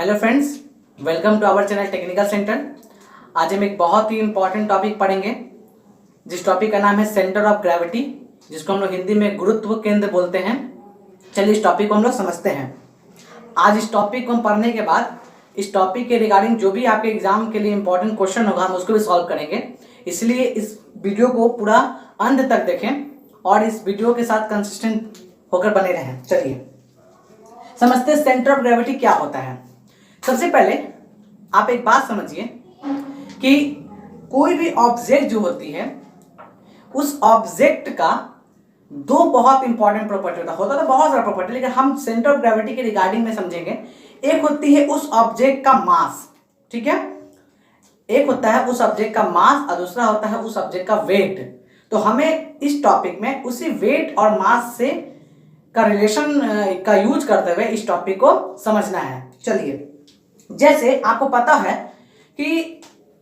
Hello friends, welcome to our channel technical centre. आज हम एक बहुत ही इंपॉर्टेंट टॉपिक पढ़ेंगे जिस टॉपिक का नाम है सेंटर ऑफ ग्रेविटी, जिसको हम लोग हिंदी में गुरुत्व केंद्र बोलते हैं। चलिए इस टॉपिक को हम लोग समझते हैं। आज इस टॉपिक को हम पढ़ने के बाद इस टॉपिक के रिगार्डिंग जो भी आपके एग्जाम के लिए इंपॉर्टेंट क्वेश्चन होगा हम उसको भी सॉल्व करेंगे। इसलिए इस वीडियो को पूरा अंत तक देखें और इस वीडियो के साथ कंसिस्टेंट होकर बने रहें। चलिए समझते हैं सेंटर ऑफ ग्रेविटी क्या होता है। सबसे पहले आप एक बात समझिए कि कोई भी ऑब्जेक्ट जो होती है उस ऑब्जेक्ट का दो बहुत इंपॉर्टेंट प्रॉपर्टी होता है तो बहुत सारा प्रॉपर्टी, लेकिन हम सेंटर ऑफ ग्रेविटी के रिगार्डिंग में समझेंगे। एक होती है उस ऑब्जेक्ट का मास, ठीक है, एक होता है उस ऑब्जेक्ट का मास और दूसरा होता है उस ऑब्जेक्ट का वेट। तो हमें इस टॉपिक में उसी वेट और मास से का रिलेशन का यूज करते हुए इस टॉपिक को समझना है। चलिए, जैसे आपको पता है कि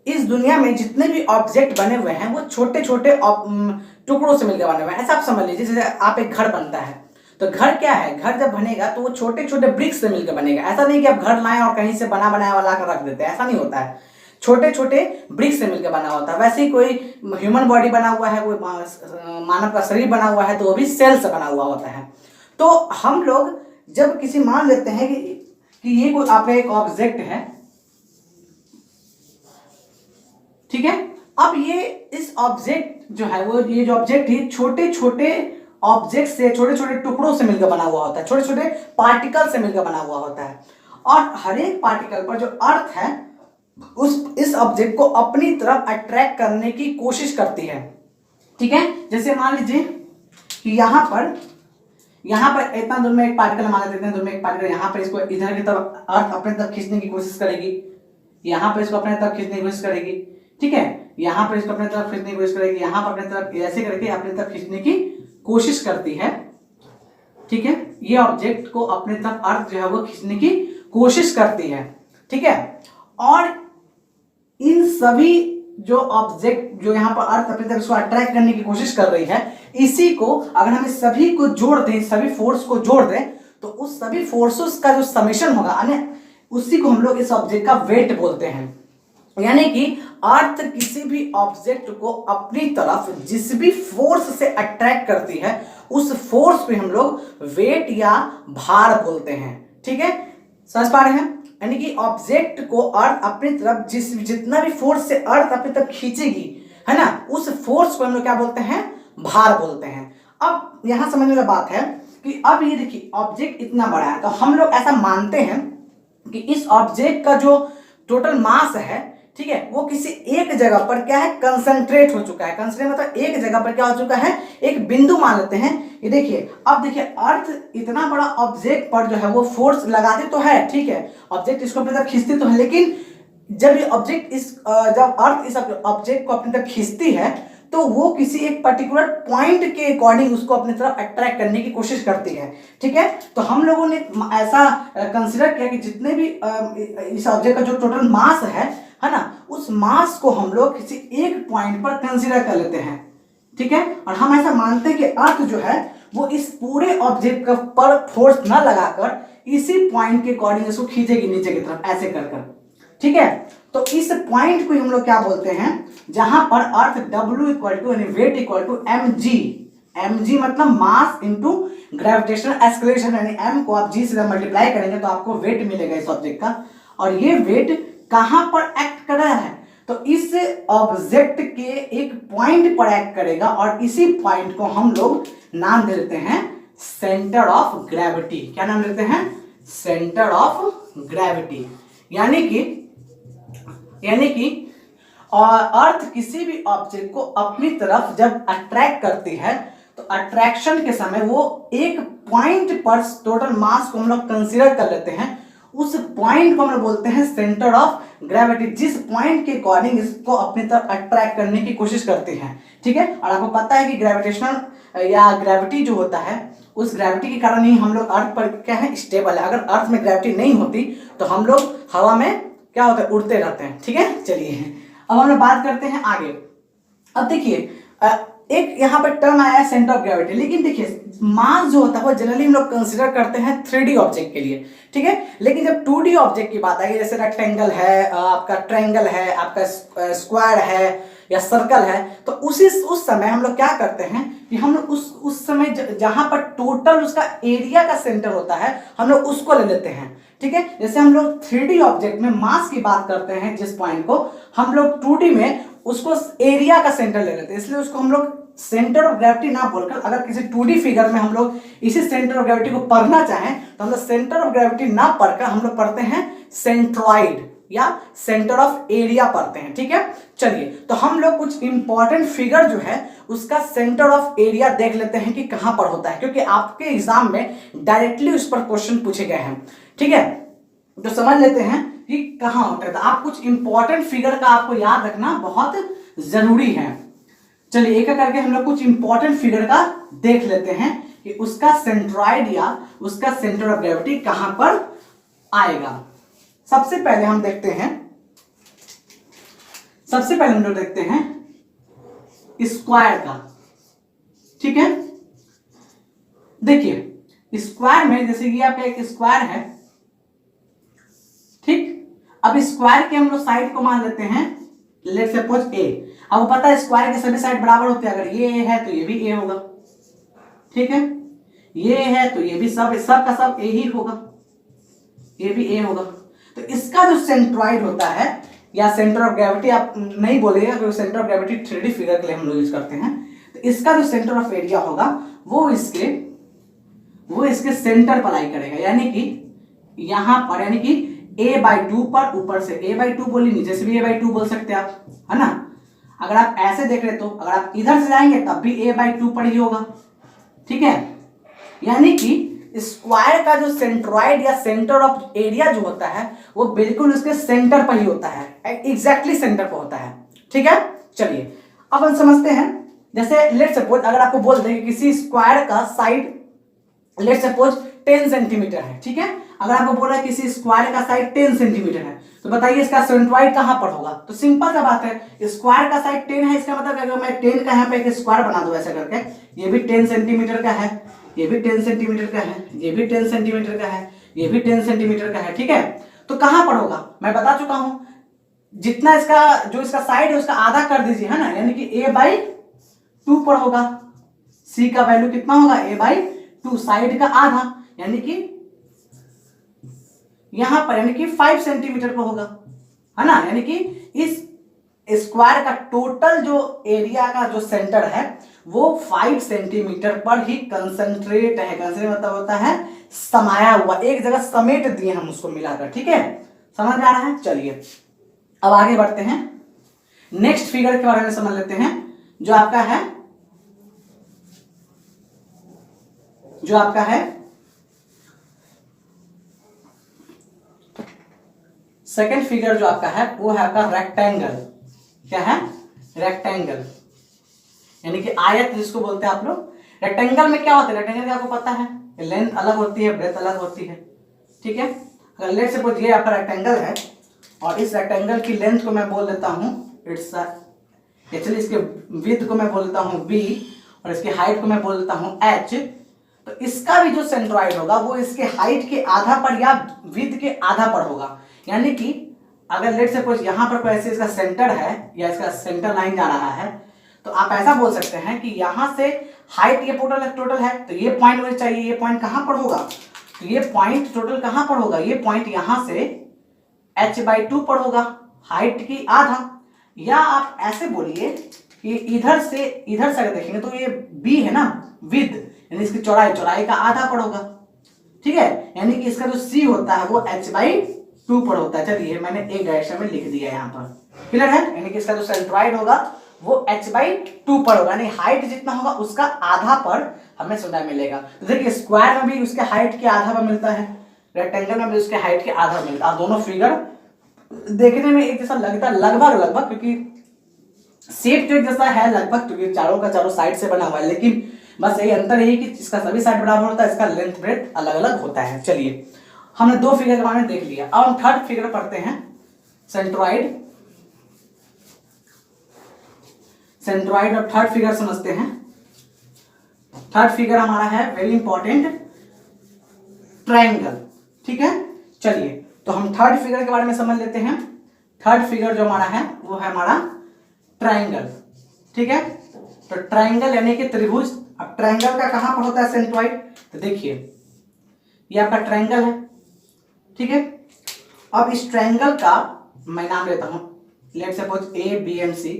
इस दुनिया में जितने भी ऑब्जेक्ट बने हुए हैं वो छोटे छोटे टुकड़ों से मिलकर बने हुए हैं। ऐसा आप समझ लीजिए जैसे आप एक घर बनता है तो घर क्या है, घर जब बनेगा तो वो छोटे छोटे ब्रिक्स से मिलकर बनेगा। ऐसा नहीं कि आप घर लाएं और कहीं से बना बनाया वाला कर रख देते हैं, ऐसा नहीं होता है। छोटे छोटे ब्रिक्स से मिलकर बना होता है। वैसे ही कोई ह्यूमन बॉडी बना हुआ है, कोई मानव का शरीर बना हुआ है तो वो भी सेल से बना हुआ होता है। तो हम लोग जब किसी मान लेते हैं कि ये कोई आपका एक ऑब्जेक्ट है, ठीक है। अब ये इस ऑब्जेक्ट जो है वो ये जो ऑब्जेक्ट है छोटे छोटे ऑब्जेक्ट से, छोटे छोटे टुकड़ों से मिलकर बना हुआ होता है, छोटे छोटे पार्टिकल से मिलकर बना हुआ होता है। और हर एक पार्टिकल पर जो अर्थ है इस ऑब्जेक्ट को अपनी तरफ अट्रैक्ट करने की कोशिश करती है, ठीक है। जैसे मान लीजिए कि यहाँ पर इतना दूर में एक पार्टिकल मान लेते हैं, दूर में एक पार्टिकल यहाँ पर इसको इधर की तरफ अर्थ अपने तरफ खींचने की कोशिश करेगी, यहाँ पर इसको अपने तरफ खींचने की कोशिश करेगी, ठीक है। यहाँ पर इसको अपने तरफ खींचने की कोशिश करेगी, यहाँ पर अपने तरफ ऐसे करके अपने तरफ खींचने की कोशिश करती है, ठीक है। ये ऑब्जेक्ट को अपने तरफ अर्थ जो है वो खींचने की कोशिश करती है, ठीक है। और इन सभी जो ऑब्जेक्ट जो यहाँ पर अर्थ अपनी तरफ अट्रैक्ट करने की कोशिश कर रही है, इसी को अगर हम इस सभी को जोड़ दें, सभी फोर्स को जोड़ दें तो उस सभी फोर्सेस का जो समेशन होगा उसी को हम लोग इस ऑब्जेक्ट का वेट बोलते हैं। यानी कि अर्थ किसी भी ऑब्जेक्ट को अपनी तरफ जिस भी फोर्स से अट्रैक्ट करती है उस फोर्स पे हम लोग वेट या भार बोलते हैं, ठीक है। समझ पा रहे हैं? यानी कि ऑब्जेक्ट को अर्थ अपनी तरफ जितना भी फोर्स से अर्थ अपनी तरफ खींचेगी, है ना, उस फोर्स को हम लोग क्या बोलते हैं, भार बोलते हैं। अब यहां समझने वाली बात है कि अब ये देखिए ऑब्जेक्ट इतना बड़ा है तो हम लोग ऐसा मानते हैं कि इस ऑब्जेक्ट का जो टोटल मास है, ठीक है, वो किसी एक जगह पर क्या है, कंसंट्रेट हो चुका है। कंसंट्रेट मतलब एक जगह पर क्या हो चुका है, एक बिंदु मान लेते हैं। ये देखिए, अब देखिए अर्थ इतना बड़ा ऑब्जेक्ट पर जो है वो फोर्स लगाते तो है, ठीक है, ऑब्जेक्ट इसको अपनी तरफ खींचती तो है, लेकिन जब ये ऑब्जेक्ट जब अर्थ इस ऑब्जेक्ट को अपनी तरफ खींचती है तो वो किसी एक पर्टिकुलर पॉइंट के अकॉर्डिंग उसको अपनी तरफ अट्रैक्ट करने की कोशिश करती है, ठीक है। तो हम लोगों ने ऐसा कंसिडर किया कि जितने भी इस ऑब्जेक्ट का जो टोटल मास है ना, उस मास को हम लोग किसी एक पॉइंट पर कंसीडर कर लेते हैं, ठीक है। और हम ऐसा मानते हैं कि अर्थ जो है वो इस पूरे ऑब्जेक्ट का पर फोर्स न लगाकर इसी पॉइंट के अकॉर्डिंग इसको खींचेगी नीचे की तरफ ऐसे कर, ठीक है। तो इस पॉइंट को हम लोग क्या बोलते हैं, जहां पर अर्थ W इक्वल टू यानी वेट इक्वल टू mg मतलब मास इंटू ग्रेविटेशनल एक्सेलरेशन, यानी m को आप g से मल्टीप्लाई करेंगे तो आपको वेट मिलेगा इस ऑब्जेक्ट का। और ये वेट कहां पर एक्ट कर रहा है, तो इस ऑब्जेक्ट के एक पॉइंट पर एक्ट करेगा और इसी पॉइंट को हम लोग नाम दे देते हैं सेंटर ऑफ ग्रेविटी। क्या नाम देते हैं, सेंटर ऑफ ग्रेविटी। यानी कि अर्थ किसी भी ऑब्जेक्ट को अपनी तरफ जब अट्रैक्ट करती है तो अट्रैक्शन के समय वो एक पॉइंट पर टोटल मास को हम लोग कंसीडर कर लेते हैं, उस पॉइंट को हम लोग बोलते हैं सेंटर ऑफ ग्रेविटी, जिस पॉइंट के अकॉर्डिंग इसको अपनी तरफ अट्रैक्ट करने की कोशिश करती है, ठीक है। और आपको पता है कि ग्रेविटेशनल या ग्रेविटी जो होता है उस ग्रेविटी के कारण ही हम लोग अर्थ पर क्या है, स्टेबल है। अगर अर्थ में ग्रेविटी नहीं होती तो हम लोग हवा में क्या होता है, उड़ते रहते हैं, ठीक है। चलिए अब हम लोग बात करते हैं आगे। अब देखिए एक यहाँ पर टर्म आया है सेंटर ऑफ ग्रेविटी, लेकिन देखिए मास जो होता है वो जनरली हम लोग कंसिडर करते हैं 3D ऑब्जेक्ट के लिए, ठीक है। लेकिन जब 2D ऑब्जेक्ट की बात आई, जैसे रेक्टेंगल है, आपका ट्रायंगल है, आपका स्क्वायर है या सर्कल है, तो उस समय हम लोग क्या करते हैं कि हम लोग उस समय जहां पर टोटल उसका एरिया का सेंटर होता है हम लोग उसको ले लेते हैं, ठीक है। जैसे हम लोग 3D ऑब्जेक्ट में मास की बात करते हैं जिस पॉइंट को, हम लोग 2D में उसको एरिया का सेंटर ले लेते हैं, इसलिए उसको हम लोग सेंटर ऑफ ग्रेविटी ना बोलकर, अगर किसी 2D फिगर में हम लोग इसी सेंटर ऑफ ग्रेविटी को पढ़ना चाहें तो हम लोग सेंटर ऑफ ग्रेविटी ना पढ़कर हम लोग पढ़ते हैं सेंट्रॉइड या सेंटर ऑफ एरिया पढ़ते हैं, ठीक है। चलिए, तो हम लोग कुछ इंपॉर्टेंट फिगर जो है उसका सेंटर ऑफ एरिया देख लेते हैं कि कहां पर होता है, क्योंकि आपके एग्जाम में डायरेक्टली उस पर क्वेश्चन पूछे गए हैं, ठीक है। तो समझ लेते हैं कि कहां होता है। तो आप कुछ इंपॉर्टेंट फिगर का आपको याद रखना बहुत जरूरी है। चलिए, एक एक करके हम लोग कुछ इंपॉर्टेंट फिगर का देख लेते हैं कि उसका सेंट्रॉइड या उसका सेंटर ऑफ ग्रेविटी कहां पर आएगा। सबसे पहले हम लोग देखते हैं स्क्वायर का, ठीक है। देखिए, स्क्वायर में जैसे ये आपका एक स्क्वायर है, ठीक। अब स्क्वायर के हम लोग साइड को मान लेते हैं, लेट्स सपोज ए। अब पता है स्क्वायर के सभी साइड बराबर होते हैं, अगर ये ए है तो ये भी ए होगा, ठीक है। ये है तो ये भी सब का सब ए ही होगा, ये भी ए होगा। तो इसका जो सेंट्रॉइड होता है या सेंटर ऑफ ग्रेविटी आप नहीं बोलेगा, क्योंकि centre of gravity 3D figure के लिए हम लोग यूज करते हैं। तो इसका जो सेंटर ऑफ एरिया होगा वो इसके सेंटर पर लाई करेगा, यानी कि यहां पर, यानी कि a/2 पर, ऊपर से a/2 बोली, नीचे से भी a/2 बोल सकते हैं आप, है ना। अगर आप ऐसे देख रहे तो अगर आप इधर से जाएंगे तब भी a/2 पर ही होगा, ठीक है। यानी कि स्क्वायर का जो सेंट्रॉइड या सेंटर ऑफ एरिया जो होता है वो बिल्कुल उसके सेंटर पर ही होता है, एग्जैक्टली सेंटर पर होता है, ठीक है। चलिए, अब हम समझते हैं। जैसे लेट्स सपोज अगर आपको बोल दें कि किसी स्क्वायर का साइड लेट्स सपोज 10 सेंटीमीटर है, ठीक है। अगर आपको बोला है किसी स्क्वायर का साइड 10 सेंटीमीटर है, तो बताइए इसका सेंट्रॉइड कहां पर होगा। तो सिंपल सा बात है, स्क्वायर का साइड 10 है, इसका मतलब अगर मैं 10 का यहाँ पे एक स्क्वायर बना दूं ऐसा करके, ये भी 10 सेंटीमीटर का है, ये भी 10 सेंटीमीटर का है, ये भी 10 सेंटीमीटर का है, ये भी 10 सेंटीमीटर का है, ठीक है। तो कहां पर होगा मैं बता चुका हूं, जितना इसका साइड है उसका आधा कर दीजिए, है ना, यानी कि a/2 पर होगा। c का वैल्यू कितना होगा, a/2, साइड का आधा, यानी कि यहां पर, यानी कि 5 सेंटीमीटर पर होगा, है ना। यानी कि इस स्क्वायर का टोटल जो एरिया का जो सेंटर है वो 5 सेंटीमीटर पर ही कंसंट्रेट है। कंसंट्रेट मतलब होता है समाया हुआ, एक जगह समेट दिए हम उसको मिलाकर, ठीक है। समझ आ रहा है। चलिए, अब आगे बढ़ते हैं, नेक्स्ट फिगर के बारे में समझ लेते हैं, जो आपका है सेकेंड फिगर जो आपका है वो है आपका रेक्टेंगल। क्या है, रेक्टेंगल, यानी कि आयत जिसको बोलते हैं आप लोग। रेक्टेंगल में क्या होता है, रेक्टेंगल का आपको पता है लेंथ अलग होती है, ब्रेथ अलग होती है, ठीक है। अगर लेट सपोज ये आपका रेक्टेंगल है और इस रेक्टेंगल की लेंथ को मैं बोल देता हूं इट्स, एक्चुअली इसके विड्थ को मैं बोल देता हूं b और इसकी हाइट को मैं बोल देता हूं h। तो इसका भी जो सेंट्रॉइड होगा वो इसके हाइट के आधा पर या विड्थ के आधा पर होगा। यानी कि अगर लेट सपोज यहां पर कोई ऐसे इसका सेंटर है या इसका सेंटर लाइन जा रहा है, तो आप ऐसा बोल सकते हैं कि यहां से हाइट ये टोटल है, तो ये पॉइंट मुझे चाहिए, ये पॉइंट कहां पर होगा, तो ये पॉइंट टोटल कहां पर होगा, ये पॉइंट यहां से h/2 पर होगा, हाइट की आधा। या आप ऐसे बोलिए कि इधर से अगर देखेंगे तो ये b है ना, विद, यानी इसकी चौड़ाई का आधा पर होगा, ठीक है। यानी कि इसका जो c होता है वो h/2 पर होता है। चलिए, मैंने एक डायरेक्शन में लिख दिया यहाँ पर, क्लियर है। यानी कि इसका जो सेंट्रॉइड होगा वो h/2 पर होगा, यानी हाइट जितना होगा उसका आधा पर हमें सुना मिलेगा। तो देखिए, स्क्वायर में भी उसके हाइट के आधा पर मिलता है, रेक्टेंगल में भी उसके हाइट के आधा मिलता है। दोनों फिगर देखने में एक जैसा लगता है लगभग, क्योंकि शेप जो एक जैसा है लगभग, क्योंकि चारों का चारों साइड से बना हुआ है, लेकिन बस यही अंतर यही कि इसका सभी साइड बराबर होता है, इसका लेंथ ब्रेथ अलग अलग होता है। चलिए, हमने दो फिगर के बारे में देख लिया, अब हम थर्ड फिगर पढ़ते हैं, सेंट्रॉइड और थर्ड फिगर समझते हैं। थर्ड फिगर हमारा है वेरी इंपॉर्टेंट, ट्रायंगल। ठीक है, चलिए तो हम थर्ड फिगर के बारे में समझ लेते हैं। थर्ड फिगर जो हमारा है वो है हमारा ट्रायंगल। ठीक है, तो ट्रायंगल यानी कि त्रिभुज। अब ट्रायंगल का कहां पर होता है सेंट्रॉइड, तो देखिए ये आपका ट्रायंगल है। ठीक है, अब इस ट्रायंगल का मैं नाम लेता हूं, let suppose A B and C,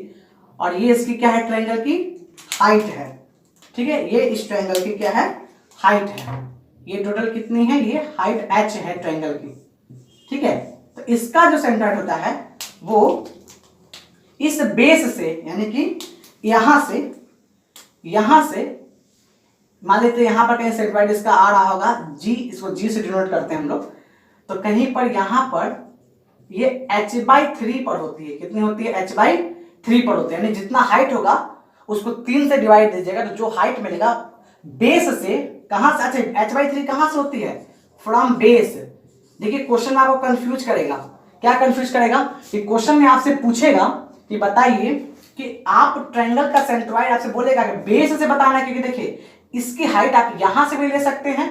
और ये इसकी क्या है, ट्रायंगल की हाइट है। ठीक है, ये इस ट्रायंगल की क्या है, हाइट है। ये टोटल कितनी है, ये हाइट h है ट्रायंगल की। ठीक है, तो इसका जो सेंटर होता है वो इस बेस से, यानी कि यहां से मान लेते हैं यहां पर कहीं सेंट्रॉइड इसका आ रहा होगा g, इसको g से डिनोट करते हैं हम लोग। तो कहीं पर यहां पर ये h/3 पर होती है। कितनी होती है, h/3 पर होती है, यानी जितना हाइट होगा उसको 3 से डिवाइड दीजिएगा तो जो हाइट मिलेगा बेस से, कहां से, अच्छा h/3 कहां से होती है, फ्रॉम बेस। देखिए क्वेश्चन आपको कंफ्यूज करेगा। क्या कंफ्यूज करेगा कि क्वेश्चन में आपसे पूछेगा कि बताइए कि आप ट्रायंगल का सेंट्रॉइड, आपसे बोलेगा कि बेस से बताना है, क्योंकि देखिए इसकी हाइट आप यहां से भी ले सकते हैं।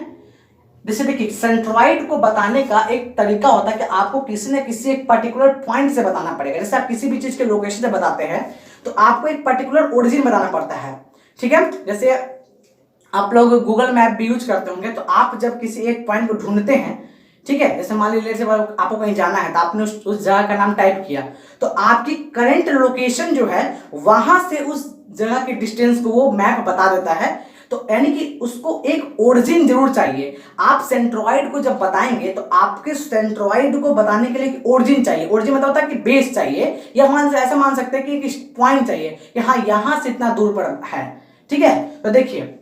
जैसे देखिए सेंट्रॉइड को बताने का एक तरीका होता है कि आपको किसी न किसी एक पर्टिकुलर पॉइंट से बताना पड़ेगा। जैसे आप किसी भी चीज के लोकेशन से बताते हैं तो आपको एक पर्टिकुलर ओरिजिन बताना पड़ता है। ठीक है, जैसे आप लोग गूगल मैप भी यूज करते होंगे, तो आप जब किसी एक पॉइंट को ढूंढते हैं, ठीक है, जैसे मान लीजिए आपको कहीं जाना है तो आपने उस जगह का नाम टाइप किया, तो आपकी करंट लोकेशन जो है वहां से उस जगह के डिस्टेंस को वो मैप बता देता है। तो यानी कि उसको एक ओरिजिन जरूर चाहिए। आप सेंट्रॉइड को जब बताएंगे तो आपके सेंट्रॉइड को बताने के लिए ओरिजिन चाहिए। ओरिजिन मतलब होता है कि बेस चाहिए, या ऐसा मान सकते हैं कि एक पॉइंट चाहिए कि हाँ यहां से इतना दूर पर है। ठीक है, तो देखिए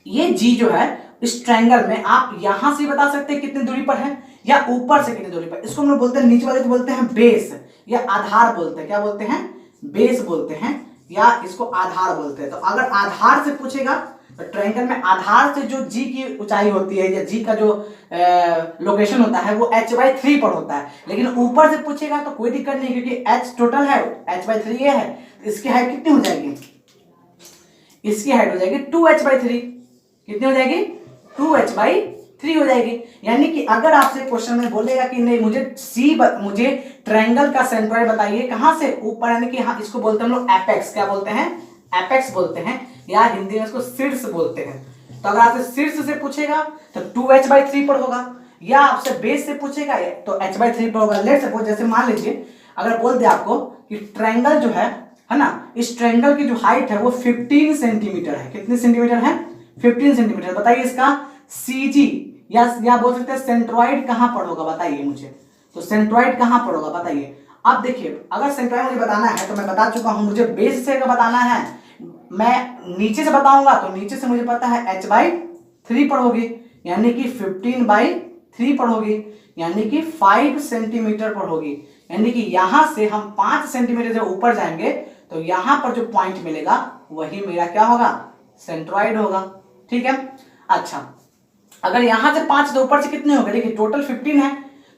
ये जी जो है इस ट्रायंगल में आप यहां से बता सकते हैं कितनी दूरी पर है, या ऊपर से कितनी दूरी पर। इसको हम लोग बोलते हैं, नीचे वाले को बोलते हैं बेस या आधार बोलते हैं। क्या बोलते हैं, बेस बोलते हैं, या इसको आधार बोलते हैं। तो अगर आधार से पूछेगा तो ट्रायंगल में आधार से जो जी की ऊंचाई होती है या जी का जो लोकेशन होता है वो h/3 पर होता है। लेकिन ऊपर से पूछेगा तो कोई दिक्कत नहीं, क्योंकि h टोटल है, h/3 ये है, तो इसकी हाइट कितनी हो जाएगी, इसकी हाइट हो जाएगी 2h/3। कितनी हो जाएगी, 2h/3 हो जाएगी। यानी कि अगर आपसे क्वेश्चन में बोलेगा कि नहीं मुझे ट्रायंगल का सेंट्रॉइड बताइए कहां से, ऊपर, यानी कि हाँ इसको बोलते हैं हम लोग एपेक्स। क्या बोलते हैं, एपेक्स बोलते हैं, या हिंदी में इसको शीर्ष बोलते हैं। तो अगर आपसे शीर्ष से पूछेगा तो 2h/3 पर होगा, या आपसे बेस से पूछेगा तो h/3 पर होगा। लेट सपोज जैसे मान लीजिए अगर बोल दे आपको कि ट्रायंगल जो है ना, इस ट्रायंगल की जो हाइट है वो 15 सेंटीमीटर है। कितनी सेंटीमीटर है, 15 सेंटीमीटर। बताइए इसका सीजी या बोल सकते हैं सेंट्रॉइड कहां पर होगा, बताइए मुझे। तो सेंट्रॉइड कहां पर होगा बताइए। अब देखिए अगर सेंट्रॉइड मुझे बताना है तो मैं बता चुका हूं, मुझे बेस से अगर बताना है, मैं नीचे से बताऊंगा तो नीचे से मुझे पता है h/3 पर होगी, यानी कि 15/3 पर होगी, यानी कि 5 सेंटीमीटर पर होगी। यानी कि यहां से हम 5 सेंटीमीटर जब ऊपर जाएंगे तो यहां पर जो पॉइंट मिलेगा वही मेरा क्या होगा, सेंट्रॉइड होगा। ठीक है, अच्छा अगर यहां से 5 तो ऊपर से कितने हो गए, देखिए टोटल 15 है,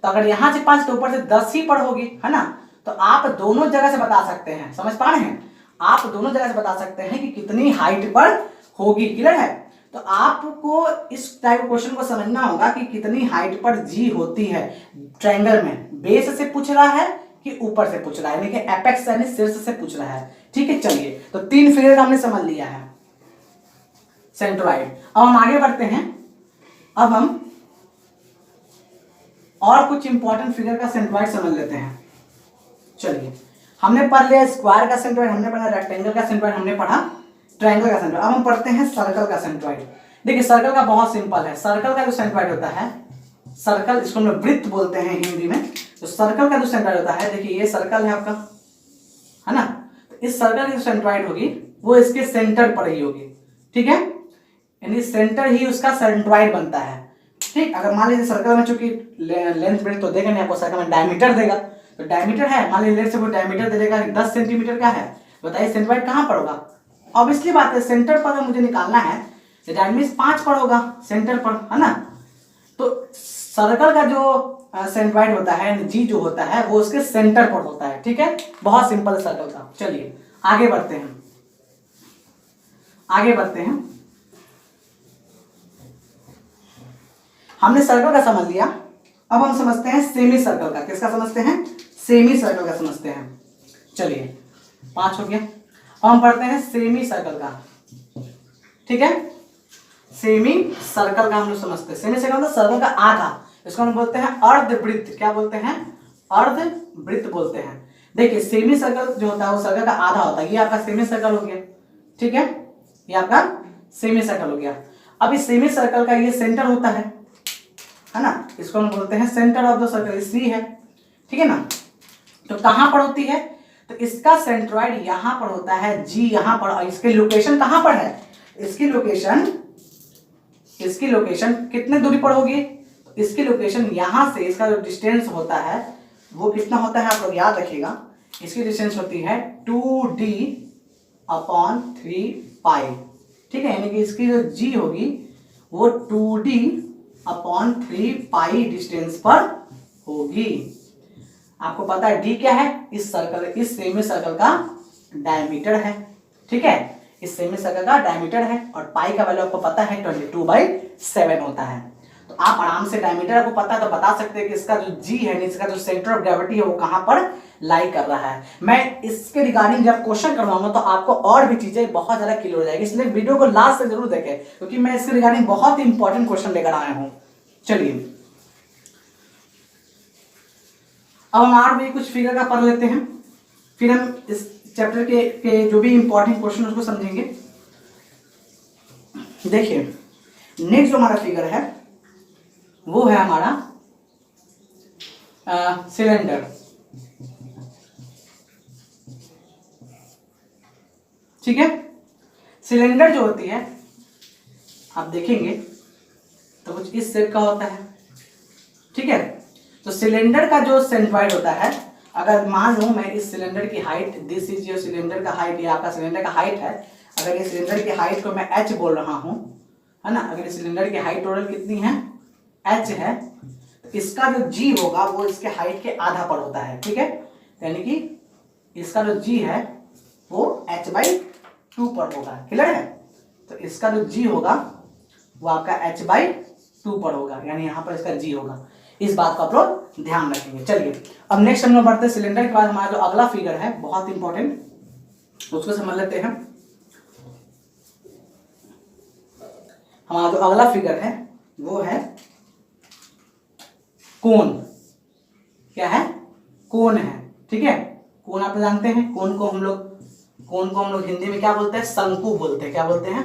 तो अगर यहां से 5 तो ऊपर से 10 ही पर होगी, है ना। तो आप दोनों जगह से बता सकते हैं, समझ पा रहे हैं, आप दोनों जगह से बता सकते हैं कि कितनी हाइट पर होगी। क्लियर है, तो आपको इस टाइप क्वेश्चन को समझना होगा कि कितनी हाइट पर जी होती है ट्रायंगल में, बेस से पूछ रहा है कि ऊपर से पूछ रहा है, यानी कि एपेक्स यानी शीर्ष से पूछ रहा है। ठीक है, चलिए तो 3 फिगर हमने समझ लिया है सेंट्रॉइड। अब हम आगे बढ़ते हैं, अब हम और कुछ इंपॉर्टेंट फिगर का सेंट्रॉइड समझ लेते हैं। चलिए हमने पढ़ लिया स्क्वायर का सेंट्रॉइड, हमने पढ़ा रेक्टेंगल का सेंट्रॉइड, हमने पढ़ा ट्रायंगल का सेंट्रॉइड। अब हम पढ़ते हैं सर्कल का सेंट्रॉइड। देखिए सर्कल का बहुत सिंपल है। सर्कल का जो सेंट्रॉइड होता है, सर्कल इसको हम वृत्त बोलते हैं हिंदी में। तो सर्कल का जो सेंट्रॉइड होता है, देखिए ये सर्कल है आपका, है ना। तो इस सर्कल की जो सेंट्रॉइड होगी वो इसके सेंटर पर ही होगी। ठीक है, यानी सेंटर ही उसका सेंट्रॉइड बनता है। ठीक, अगर मान लीजिए सर्कल में चूंकि लेंथ ब्रेथ तो देगा नहीं आपको, सर्कल में डायमीटर देगा, तो डायमीटर है, मान लीजिए से वो डायमीटर दे देगा 10 सेंटीमीटर का है, बताइए सेंट्रॉइड कहां पर होगा। ऑब्वियसली बात है, सेंटर पर मुझे निकालना है तो डायमीटर 5 पर होगा सेंटर पर, है ना। तो सर्कल का जो सेंट्रॉइड होता है, जी जो होता है वो उसके सेंटर पर होता है। ठीक है, बहुत सिंपल सर्कल का। चलिए आगे बढ़ते हैं, आगे बढ़ते हैं। हमने सर्कल का समझ लिया, अब हम समझते हैं सेमी सर्कल का। किसका समझते हैं? सेमी सर्कल का समझते हैं। चलिए 5 हो गया। अब हम पढ़ते हैं सेमी सर्कल का। ठीक है, सेमी सर्कल का हम लोग समझते हैं। सेमी सर्कल मतलब सर्कल का आधा, इसको हम बोलते हैं अर्धवृत्त। क्या बोलते हैं? अर्धवृत्त बोलते हैं। देखिए सेमी सर्कल जो होता है वो सर्कल का आधा होता है। ये आपका सेमी सर्कल हो गया, ठीक है, ये आपका सेमी सर्कल हो गया। अब इस सेमी सर्कल का ये सेंटर होता है ना, इसको हम बोलते हैं सेंटर ऑफ द सर्कल, सी है, ठीक है ना। तो कहां पर होती है? तो इसका सेंट्रॉइड यहां पर होता है, जी यहां पर, और इसकी लोकेशन कहां पर है? इसकी लोकेशन कितने दूरी पर होगी? तो इसकी लोकेशन यहां से, इसका जो डिस्टेंस होता है वो कितना होता है, आप लोग याद रखिएगा। इसकी डिस्टेंस होती है 2d अपॉन 3 ठीक है, यानी कि इसकी जो जी होगी वो 2d अपॉन 3 डिस्टेंस पर होगी। आपको पता है डी क्या है? इस सेमी सर्कल का डायमीटर है, ठीक है, इस सेमी सर्कल का डायमीटर है, और पाई का वैल्यू आपको पता है 22/7 होता है। तो आप आराम से डायमीटर आपको पता है तो बता सकते हैं कि इसका जो जी है, इसका जो सेंटर ऑफ ग्रेविटी है वो कहां पर लाई कर रहा है। मैं इसके रिगार्डिंग जब क्वेश्चन करवाऊंगा तो आपको और भी चीजें बहुत ज्यादा क्लियर हो जाएगी, इसलिए वीडियो को लास्ट तक जरूर देखें, क्योंकि मैं इसके रिगार्डिंग बहुत ही इंपॉर्टेंट क्वेश्चन लेकर आया हूं। चलिए अब हम और भी कुछ फिगर का पढ़ लेते हैं, फिर हम इस चैप्टर के जो भी इंपॉर्टेंट क्वेश्चन उसको समझेंगे। देखिए नेक्स्ट जो हमारा फिगर है वो है हमारा सिलेंडर। ठीक है, सिलेंडर जो होती है आप देखेंगे तो कुछ इस शेप का होता है, ठीक है। तो सिलेंडर का जो सेंट्रॉइड होता है, अगर मान लो मैं इस सिलेंडर की height, this is your cylinder का हाइट, ये आपका सिलेंडर का हाइट है, अगर ये सिलेंडर की हाइट को मैं h बोल रहा हूं, है ना, अगर सिलेंडर की हाइट टोटल कितनी है, h है, तो इसका जो g होगा वो इसके हाइट के आधा पर होता है, ठीक है, यानी कि इसका जो g है वो h/2 पर होगा, क्लियर है। तो इसका जो g होगा वो आपका h/2 पर होगा, यानी यहाँ पर इसका g होगा। इस बात को आप लोग ध्यान रखेंगे। चलिए अब नेक्स्ट हम लोग बढ़ते हैं सिलेंडर के बाद हमारा जो अगला फिगर है बहुत इंपॉर्टेंट, उसको समझ लेते हैं। हमारा जो अगला फिगर है वो है कोन। क्या है? कोन है, ठीक है। कोन आप जानते हैं, कोन को हम लोग हिंदी में क्या बोलते हैं? शंकु बोलते हैं। क्या बोलते हैं?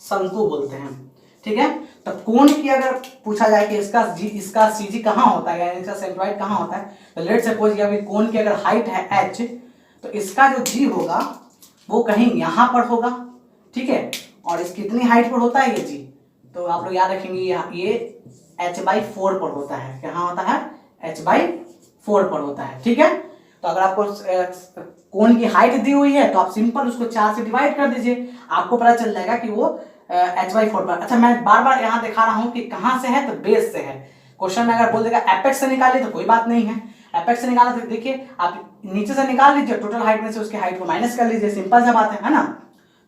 शंकु बोलते हैं, ठीक है। तो कोन की अगर पूछा जाए कि इसका सीजी कहाँ होता है, यानी इसका सेंट्रॉइड कहाँ होता है, तो लेट्स सपोज कि कोन की अगर हाइट है h, तो इसका जो जी होगा वो कहीं यहाँ पर होगा, ठीक है, और इसकी कितनी हाइट पर होता है ये जी, तो आप लोग याद रखेंगे ये h/4 पर होता है। कहाँ होता है? h/4 पर होता है, ठीक है। तो अगर आपको कोन की हाइट दी हुई है तो आप सिंपल उसको 4 से डिवाइड कर दीजिए, आपको पता चल जाएगा कि वो h/4 पर। अच्छा मैं बार बार यहाँ दिखा रहा हूँ कि कहाँ से है, तो बेस से है। क्वेश्चन में अगर बोल देगा एपेक्स से निकालिए तो कोई बात नहीं है, एपेक्स से निकाला तो देखिए आप नीचे से निकाल लीजिए, टोटल हाइट में से उसकी हाइट को माइनस कर लीजिए, सिंपल सा बात है ना।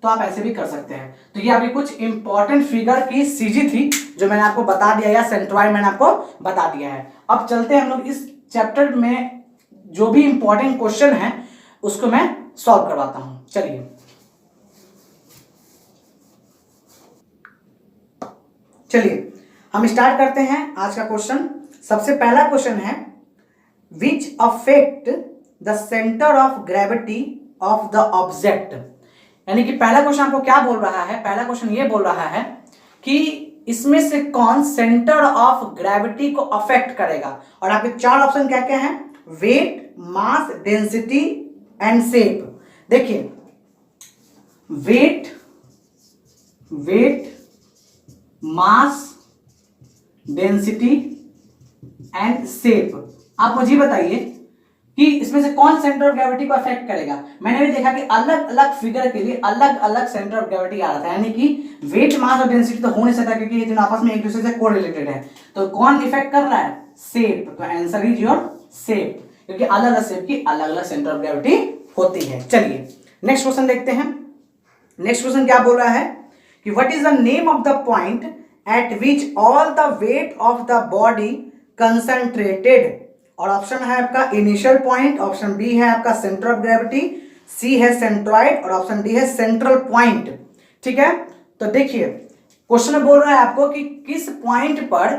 तो आप ऐसे भी कर सकते हैं। तो ये अभी कुछ इंपॉर्टेंट फिगर की सीजी थी जो मैंने आपको बता दिया, या सेंट्रॉइड मैंने आपको बता दिया है। अब चलते हैं हम लोग इस चैप्टर में जो भी इंपॉर्टेंट क्वेश्चन है उसको मैं सॉल्व करवाता हूं। चलिए हम स्टार्ट करते हैं आज का क्वेश्चन। सबसे पहला क्वेश्चन है which affect the centre of gravity of the object. यानी कि पहला क्वेश्चन आपको क्या बोल रहा है? पहला क्वेश्चन ये बोल रहा है कि इसमें से कौन सेंटर ऑफ ग्रेविटी को अफेक्ट करेगा, और आपके 4 ऑप्शन क्या क्या है? Weight, mass, density and shape. देखिए weight, mass, density and shape. आप मुझे बताइए कि इसमें से कौन सेंटर ऑफ ग्रेविटी को अफेक्ट करेगा। मैंने भी देखा कि अलग अलग फिगर के लिए अलग अलग सेंटर ऑफ ग्रेविटी आ रहा था, यानी कि वेट, मास और डेंसिटी तो हो नहीं सकता क्योंकि ये दोनों आपस में एक दूसरे से कोरिलेटेड है। तो कौन इफेक्ट कर रहा है? शेप। तो आंसर इज योर शेप, क्योंकि अलग अलग शेप की अलग अलग सेंटर ऑफ ग्रेविटी होती है। चलिए नेक्स्ट क्वेश्चन देखते हैं। नेक्स्ट क्वेश्चन क्या बोल रहा है कि what is the name of the point eight which all the weight of the body concentrated. और ऑप्शन है आपका इनिशियल पॉइंट, ऑप्शन बी है आपका सेंटर ऑफ ग्रेविटी, सी है सेंट्रॉइड और ऑप्शन डी है सेंट्रल पॉइंट। ठीक है, तो देखिए क्वेश्चन में बोल रहा है आपको कि किस पॉइंट पर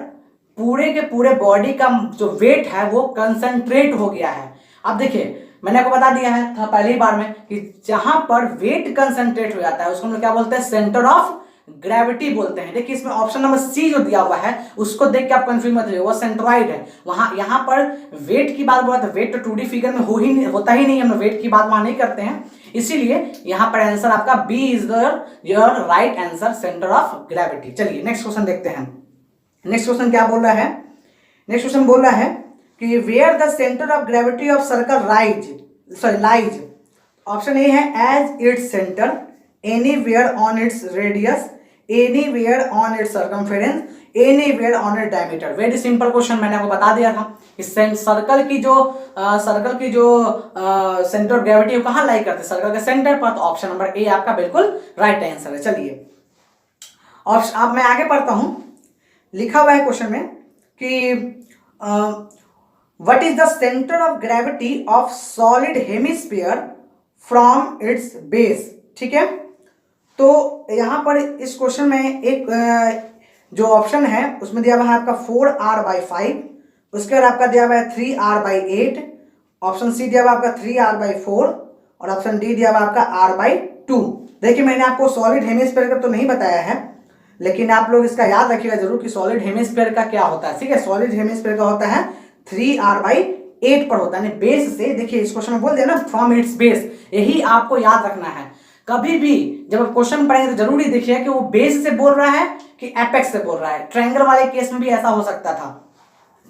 पूरे के पूरे बॉडी का जो वेट है वो कंसंट्रेट हो गया है। अब देखिए मैंने आपको बता दिया है था पहली बार में कि जहां पर वेट कंसंट्रेट हो जाता है उसको हम लोग क्या बोलते हैं, सेंटर ऑफ ग्रेविटी बोलते हैं। देखिए इसमें ऑप्शन नंबर सी जो दिया हुआ है उसको देख के आप कंफ्यूज मत होइए, वो सेंट्रॉइड है। वहां यहाँ पर वेट की बात बोला तो वेट तो 2D फिगर में होता ही नहीं, हम लोग वेट की बात वहां नहीं करते हैं, इसीलिए यहाँ पर आंसर आपका B is your right answer, centre of gravity. चलिए नेक्स्ट क्वेश्चन देखते हैं। नेक्स्ट क्वेश्चन क्या बोल रहा है, नेक्स्ट क्वेश्चन बोल रहा है कि where the centre of gravity of circle lies. Option A है as its centre, anywhere on its radius, anywhere on its circumference, anywhere on its diameter. Very simple question, मैंने आपको बता दिया था कि सर्कल की जो सेंटर ऑफ ग्रेविटी कहाँ लाई करते हैं, सर्कल के सेंटर पर। तो ऑप्शन नंबर ए आपका बिल्कुल राइट आंसर है। चलिए ऑप्शन अब मैं आगे पढ़ता हूं, लिखा हुआ है क्वेश्चन में कि what is the centre of gravity of solid hemisphere from its base. ठीक है, तो यहां पर इस क्वेश्चन में एक जो ऑप्शन है उसमें दिया हुआ है आपका 4r/5, उसके बाद आपका दिया हुआ है 3r/8, ऑप्शन सी दिया हुआ आपका 3r/4 और ऑप्शन डी दिया हुआ आपका r/2। देखिए मैंने आपको सॉलिड हेमिस्फीयर का तो नहीं बताया है, लेकिन आप लोग इसका याद रखिएगा जरूर कि सॉलिड हेमिस्फीयर का क्या होता है। ठीक है, सॉलिड हेमिस्फीयर का होता है 3r/8 पर होता है, बेस से। देखिए इस क्वेश्चन में बोल दिया ना फ्रॉम इट्स बेस, यही आपको याद रखना है। कभी भी जब आप क्वेश्चन पढ़ेंगे तो जरूरी देखिए कि वो बेस से बोल रहा है कि एपेक्स से बोल रहा है। ट्रायंगल वाले केस में भी ऐसा हो सकता था,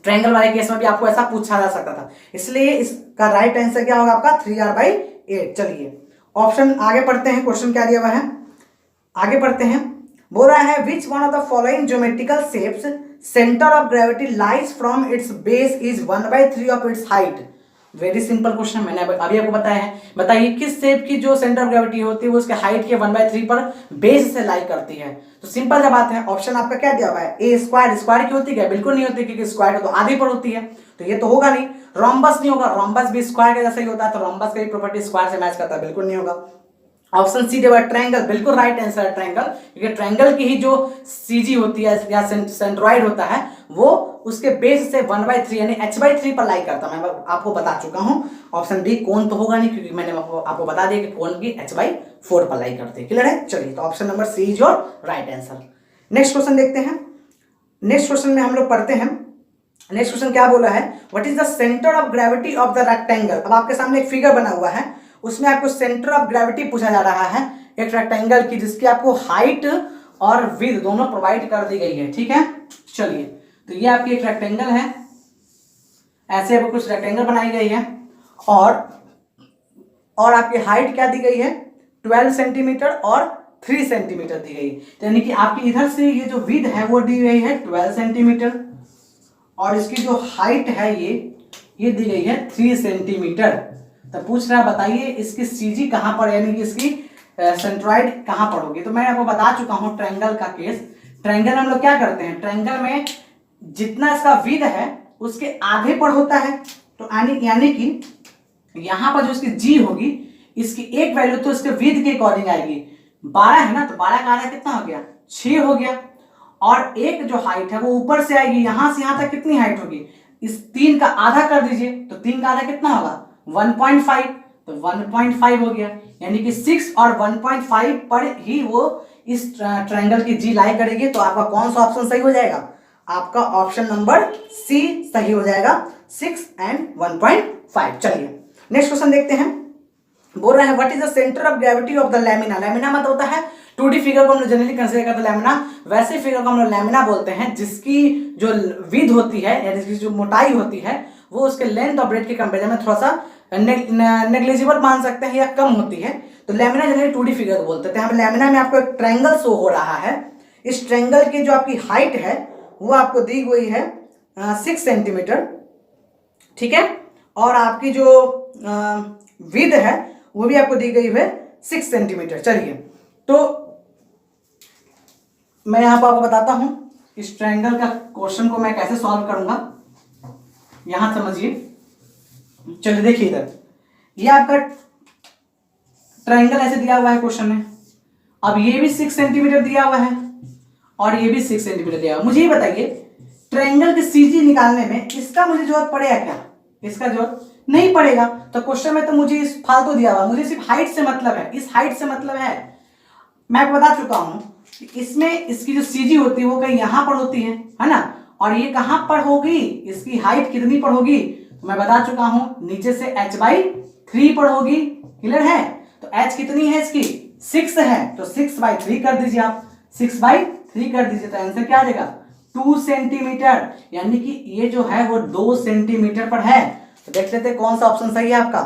ट्रायंगल वाले केस में भी आपको ऐसा पूछा जा सकता था, इसलिए इसका राइट आंसर क्या होगा आपका 3r/8। चलिए ऑप्शन आगे पढ़ते हैं, क्वेश्चन क्या दिया हुआ है आगे पढ़ते हैं। बोल रहा है which one of the following geometrical shapes centre of gravity lies from its base is 1/3 of its height. Very simple question, मैंने अभी आपको बताया है। बताइए किस शेप की जो सेंटर ऑफ ग्रेविटी होती है वो उसके हाइट के 1/3 पर बेस से लाई करती है। तो सिंपल सा बात है, ऑप्शन आपका क्या दिया हुआ है, ए स्क्वायर। स्क्वायर की होती है, बिल्कुल नहीं होती, क्योंकि स्क्वायर तो आधी पर होती है, तो ये तो होगा नहीं। रोम्बस नहीं होगा, रोम्बस भी स्क्वायर के जैसा ही होता है, तो रोम्बस का भी प्रॉपर्टी स्क्वायर से मैच करता है, बिल्कुल नहीं होगा। ऑप्शन सी देवा ट्रायंगल, बिल्कुल राइट आंसर है ट्रायंगल, क्योंकि ट्रायंगल की ही जो सीजी होती है या सेंट्रॉइड होता है वो उसके बेस से 1/3 यानी h/3 पर लाई करता है। मैं आपको बता चुका हूं। ऑप्शन डी कोन तो होगा नहीं, क्योंकि मैंने आपको बता दिया कि कोन की h/4 पर लाई करते हैं। क्लियर है? चलिए तो option number C is your right answer. Next question देखते हैं। नेक्स्ट क्वेश्चन में हम लोग पढ़ते हैं। नेक्स्ट क्वेश्चन क्या बोला है, what is the centre of gravity of the rectangle. अब आपके सामने एक फिगर बना हुआ है, उसमें आपको सेंटर ऑफ ग्रेविटी पूछा जा रहा है एक रेक्टेंगल की, जिसकी आपको हाइट और विड्थ दोनों प्रोवाइड कर दी गई है। ठीक है, चलिए तो ये आपकी एक रेक्टेंगल है, ऐसे आपको कुछ रेक्टेंगल बनाई गई है और आपकी हाइट क्या दी गई है 12 सेंटीमीटर और 3 सेंटीमीटर दी गई, यानी कि आपकी इधर से ये जो विड्थ है वो दी गई है 12 सेंटीमीटर और इसकी जो हाइट है ये दी गई है 3 सेंटीमीटर। तो पूछ रहा है बताइए इसकी सीजी कहां पर, यानी कि इसकी सेंट्रॉइड कहां पर होगी। तो मैं आपको बता चुका हूं ट्रायंगल का केस। ट्रायंगल में हम लोग क्या करते हैं, ट्रायंगल में जितना इसका विड्थ है उसके आधे पर होता है, तो यानी कि यहां पर जो इसकी जी होगी इसकी एक वैल्यू तो इसके विड्थ के अकॉर्डिंग आएगी। 12 है ना, तो 12 का आधा कितना हो गया 6 हो गया, और एक जो हाइट है वो ऊपर से आएगी, यहां से यहां तक कितनी हाइट होगी, इस 3 का आधा कर दीजिए, तो 3 का आधा कितना होगा 1.5, तो 1.5 हो गया, यानी कि 6 और 1.5 पर ही वो इस ट्रायंगल की जी लाई करेगी। तो आपका कौन सा ऑप्शन सही हो जाएगा, आपका ऑप्शन नंबर सी सही हो जाएगा, 6 एंड 1.5। चलिए नेक्स्ट क्वेश्चन देखते हैं। बोल रहा है what is the centre of gravity of the lamina. Lamina मतलब होता है 2D फिगर को हम लोग जनरली कंसीडर करते हैं लैमिना, वैसे फिगर को हम लोग लैमिना बोलते हैं जिसकी जो विड्थ होती है या जिसकी जो मोटाई होती है वो उसके लेंथ और ब्रेथ के कंपेरिजन में थोड़ा सा नेग्लिजिबल मान सकते हैं या कम होती है। तो लैमिना जनरली 2D फिगर को बोलते हैं। यहाँ पे लैमिना में आपको एक ट्रायंगल शो हो रहा है, इस ट्रायंगल की जो आपकी हाइट है वो आपको दी हुई है 6 सेंटीमीटर, ठीक है, और आपकी जो विड्थ है वो भी आपको दी गई है 6 सेंटीमीटर। चलिए तो मैं यहाँ पर आपको बताता हूँ इस ट्रायंगल का क्वेश्चन को मैं कैसे सॉल्व करूंगा। यहां समझिए, चलिए देखिए इधर, ये आपका ट्रायंगल ऐसे दिया हुआ है क्वेश्चन में। अब ये भी 6 सेंटीमीटर दिया हुआ है और ये भी 6 सेंटीमीटर दिया हुआ है। मुझे ये बताइए ट्रायंगल की सीजी निकालने में इसका मुझे जरूरत पड़ेगा क्या? इसका जरूरत नहीं पड़ेगा। तो क्वेश्चन में तो मुझे इस फालतू दिया हुआ, मुझे सिर्फ हाइट से मतलब है, इस हाइट से मतलब है। मैं आपको बता चुका हूं कि इसमें इसकी जो सीजी होती है वो कहीं यहां पर होती है ना, और ये कहां पर होगी, इसकी हाइट कितनी पर होगी, तो मैं बता चुका हूं नीचे से h/3 पर होगी। क्लियर है? तो h कितनी है इसकी 6 है, तो 6/3 कर दीजिए आप, 6/3 कर दीजिए तो आंसर क्या आ जाएगा 2 सेंटीमीटर, यानी कि ये जो है वो 2 सेंटीमीटर पर है। तो देख लेते हैं कौन सा ऑप्शन सही है आपका।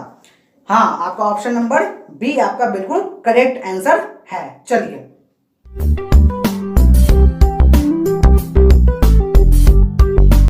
हाँ, आपका ऑप्शन नंबर बी आपका बिल्कुल करेक्ट आंसर है। चलिए